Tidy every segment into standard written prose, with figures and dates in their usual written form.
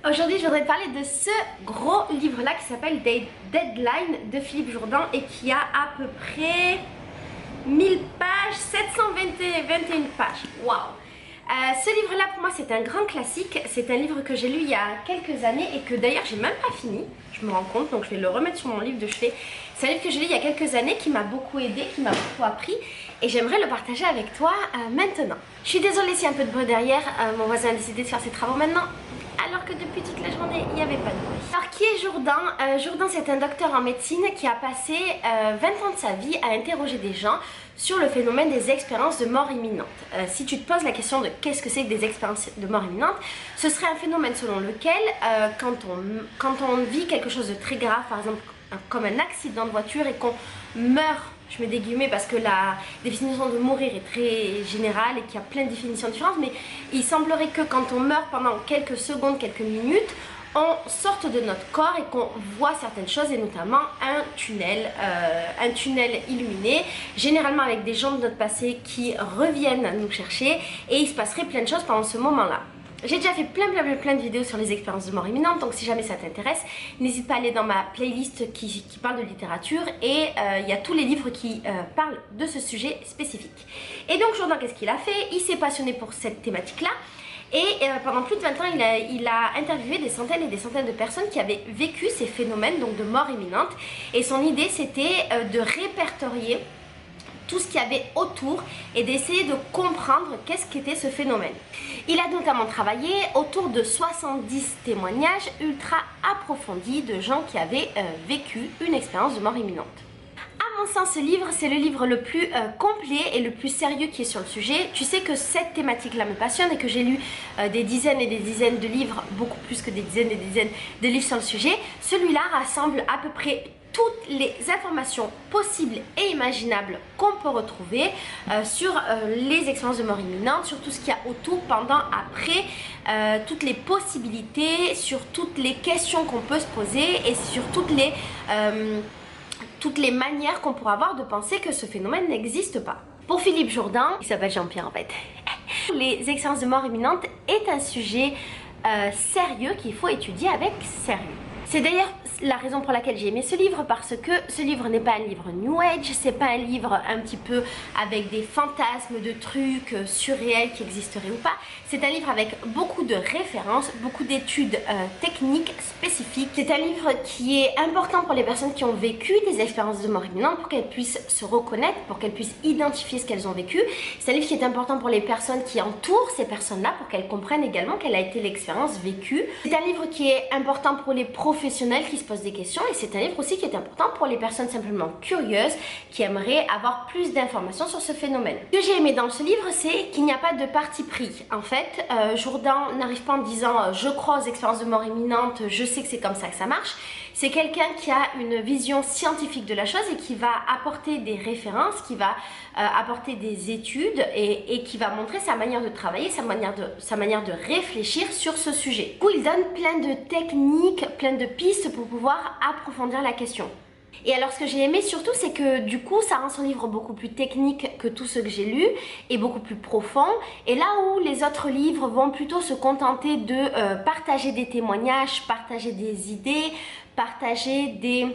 Aujourd'hui, je voudrais te parler de ce gros livre-là qui s'appelle Deadline de Philippe Jourdan et qui a à peu près 1000 pages, 721 pages. Waouh! Ce livre-là, pour moi, c'est un grand classique. C'est un livre que j'ai lu il y a quelques années et que d'ailleurs, j'ai même pas fini. Je me rends compte, donc je vais le remettre sur mon livre de chevet. C'est un livre que j'ai lu il y a quelques années qui m'a beaucoup aidé, qui m'a beaucoup appris et j'aimerais le partager avec toi maintenant. Je suis désolée s'il y a un peu de bruit derrière. Mon voisin a décidé de faire ses travaux maintenant, alors que depuis toute la journée, il n'y avait pas de bruit. Alors qui est Jourdan? Jourdan, c'est un docteur en médecine qui a passé 20 ans de sa vie à interroger des gens sur le phénomène des expériences de mort imminente. Si tu te poses la question de qu'est-ce que c'est que des expériences de mort imminente, ce serait un phénomène selon lequel quand on vit quelque chose de très grave, par exemple comme un accident de voiture et qu'on meurt, je mets des guillemets parce que la définition de mourir est très générale et qu'il y a plein de définitions différentes, mais il semblerait que quand on meurt pendant quelques secondes, quelques minutes, on sorte de notre corps et qu'on voit certaines choses et notamment un tunnel illuminé, généralement avec des gens de notre passé qui reviennent nous chercher et il se passerait plein de choses pendant ce moment-là. J'ai déjà fait plein de vidéos sur les expériences de mort imminente, donc si jamais ça t'intéresse, n'hésite pas à aller dans ma playlist qui parle de littérature et il y a tous les livres qui parlent de ce sujet spécifique. Et donc Jourdan, qu'est-ce qu'il a fait? Il s'est passionné pour cette thématique-là et pendant plus de 20 ans, il a interviewé des centaines et des centaines de personnes qui avaient vécu ces phénomènes donc de mort imminente et son idée c'était de répertorier tout ce qu'il y avait autour et d'essayer de comprendre qu'est-ce qu'était ce phénomène. Il a notamment travaillé autour de 70 témoignages ultra approfondis de gens qui avaient vécu une expérience de mort imminente. À mon sens, ce livre, c'est le livre le plus complet et le plus sérieux qui est sur le sujet. Tu sais que cette thématique-là me passionne et que j'ai lu des dizaines et des dizaines de livres, beaucoup plus que des dizaines et des dizaines de livres sur le sujet. Celui-là rassemble à peu près toutes les informations possibles et imaginables qu'on peut retrouver sur les expériences de mort imminente, sur tout ce qu'il y a autour, pendant, après, toutes les possibilités, sur toutes les questions qu'on peut se poser et sur toutes les manières qu'on pourrait avoir de penser que ce phénomène n'existe pas. Pour Philippe Jourdan, il s'appelle Jean-Pierre en fait, les expériences de mort imminente est un sujet sérieux qu'il faut étudier avec sérieux. C'est d'ailleurs la raison pour laquelle j'ai aimé ce livre, parce que ce livre n'est pas un livre New Age, c'est pas un livre un petit peu avec des fantasmes de trucs surréels qui existeraient ou pas. C'est un livre avec beaucoup de références, beaucoup d'études techniques spécifiques. C'est un livre qui est important pour les personnes qui ont vécu des expériences de mort imminente pour qu'elles puissent se reconnaître, pour qu'elles puissent identifier ce qu'elles ont vécu. C'est un livre qui est important pour les personnes qui entourent ces personnes-là pour qu'elles comprennent également quelle a été l'expérience vécue. C'est un livre qui est important pour les professionnels qui se posent des questions et c'est un livre aussi qui est important pour les personnes simplement curieuses qui aimeraient avoir plus d'informations sur ce phénomène. Ce que j'ai aimé dans ce livre, c'est qu'il n'y a pas de parti pris. En fait, Jourdan n'arrive pas en disant je crois aux expériences de mort imminente, je sais que c'est comme ça que ça marche. C'est quelqu'un qui a une vision scientifique de la chose et qui va apporter des références, qui va apporter des études et qui va montrer sa manière de travailler, sa manière de réfléchir sur ce sujet. Du coup, il donne plein de techniques, plein de pistes pour pouvoir approfondir la question. Et alors ce que j'ai aimé surtout, c'est que du coup ça rend son livre beaucoup plus technique que tous ceux que j'ai lus et beaucoup plus profond. Et là où les autres livres vont plutôt se contenter de partager des témoignages, partager des idées, partager des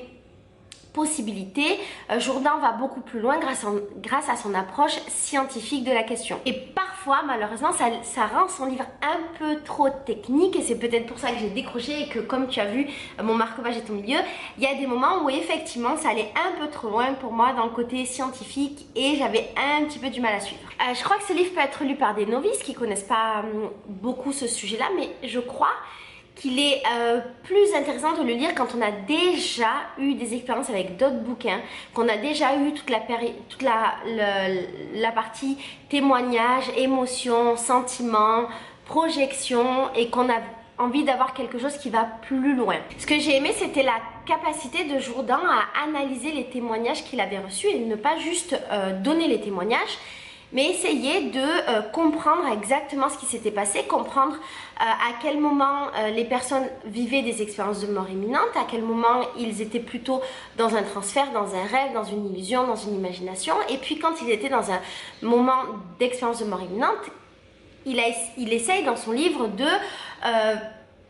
possibilités, Jourdan va beaucoup plus loin grâce à son approche scientifique de la question. Et parfois, malheureusement, ça rend son livre un peu trop technique et c'est peut-être pour ça que j'ai décroché et que comme tu as vu, mon marque-page est au milieu. Il y a des moments où effectivement, ça allait un peu trop loin pour moi dans le côté scientifique et j'avais un petit peu du mal à suivre. Je crois que ce livre peut être lu par des novices qui connaissent pas beaucoup ce sujet-là, mais je crois qu'il est plus intéressant de le lire quand on a déjà eu des expériences avec d'autres bouquins, qu'on a déjà eu toute la partie témoignage, émotion, sentiment, projection et qu'on a envie d'avoir quelque chose qui va plus loin. Ce que j'ai aimé, c'était la capacité de Jourdan à analyser les témoignages qu'il avait reçus et ne pas juste donner les témoignages, mais essayer de comprendre exactement ce qui s'était passé, comprendre à quel moment les personnes vivaient des expériences de mort imminente, à quel moment ils étaient plutôt dans un transfert, dans un rêve, dans une illusion, dans une imagination, et puis quand ils étaient dans un moment d'expérience de mort imminente, il essaye dans son livre de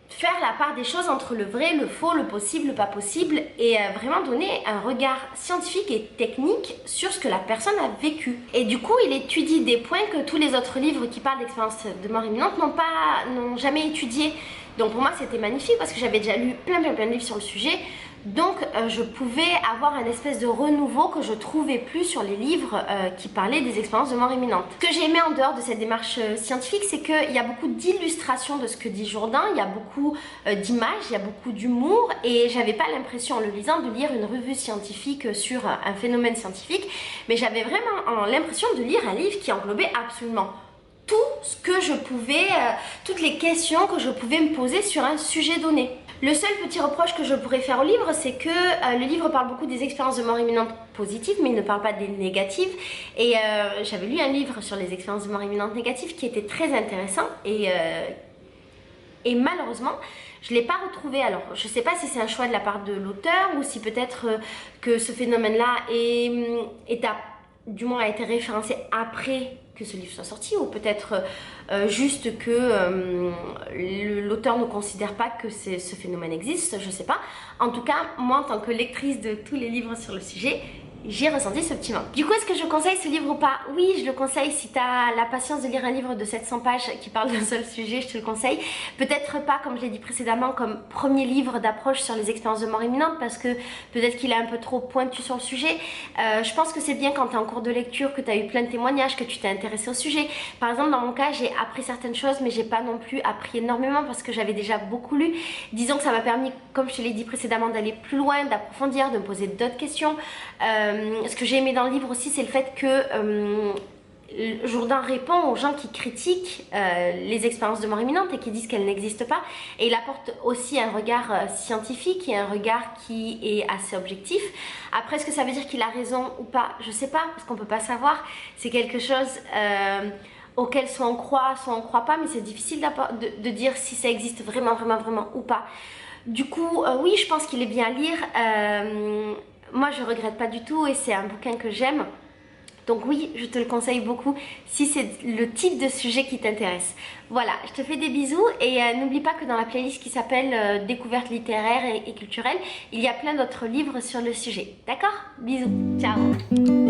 faire la part des choses entre le vrai, le faux, le possible, le pas possible et vraiment donner un regard scientifique et technique sur ce que la personne a vécu. Et du coup, il étudie des points que tous les autres livres qui parlent d'expériences de mort imminente n'ont jamais étudié. Donc pour moi, c'était magnifique parce que j'avais déjà lu plein de livres sur le sujet. Donc je pouvais avoir un espèce de renouveau que je trouvais plus sur les livres qui parlaient des expériences de mort imminente. Ce que j'ai aimé en dehors de cette démarche scientifique, c'est qu'il y a beaucoup d'illustrations de ce que dit Jourdain, il y a beaucoup d'images, il y a beaucoup d'humour et j'avais pas l'impression en le lisant de lire une revue scientifique sur un phénomène scientifique, mais j'avais vraiment l'impression de lire un livre qui englobait absolument tout ce que je pouvais, toutes les questions que je pouvais me poser sur un sujet donné. Le seul petit reproche que je pourrais faire au livre, c'est que le livre parle beaucoup des expériences de mort imminente positives, mais il ne parle pas des négatives. Et j'avais lu un livre sur les expériences de mort imminente négatives qui était très intéressant et malheureusement, je ne l'ai pas retrouvé. Alors, je ne sais pas si c'est un choix de la part de l'auteur ou si peut-être que ce phénomène-là du moins a été référencé après que ce livre soit sorti, ou peut-être juste que l'auteur ne considère pas que ce phénomène existe, je sais pas. En tout cas, moi en tant que lectrice de tous les livres sur le sujet, j'ai ressenti ce petit manque. Du coup, est-ce que je conseille ce livre ou pas? Oui, je le conseille. Si tu as la patience de lire un livre de 700 pages qui parle d'un seul sujet, je te le conseille. Peut-être pas, comme je l'ai dit précédemment, comme premier livre d'approche sur les expériences de mort imminente, parce que peut-être qu'il est un peu trop pointu sur le sujet. Je pense que c'est bien quand tu es en cours de lecture, que tu as eu plein de témoignages, que tu t'es intéressé au sujet. Par exemple, dans mon cas, j'ai appris certaines choses, mais j'ai pas non plus appris énormément parce que j'avais déjà beaucoup lu. Disons que ça m'a permis, comme je te l'ai dit précédemment, d'aller plus loin, d'approfondir, de me poser d'autres questions. Ce que j'ai aimé dans le livre aussi, c'est le fait que Jourdain répond aux gens qui critiquent les expériences de mort imminente et qui disent qu'elles n'existent pas. Et il apporte aussi un regard scientifique et un regard qui est assez objectif. Après, est-ce que ça veut dire qu'il a raison ou pas? Je sais pas, parce qu'on peut pas savoir. C'est quelque chose auquel soit on croit pas, mais c'est difficile de dire si ça existe vraiment ou pas. Du coup, oui, je pense qu'il est bien à lire. Moi, je regrette pas du tout et c'est un bouquin que j'aime. Donc oui, je te le conseille beaucoup si c'est le type de sujet qui t'intéresse. Voilà, je te fais des bisous et n'oublie pas que dans la playlist qui s'appelle Découvertes littéraires et culturelles, il y a plein d'autres livres sur le sujet. D'accord? Bisous, ciao!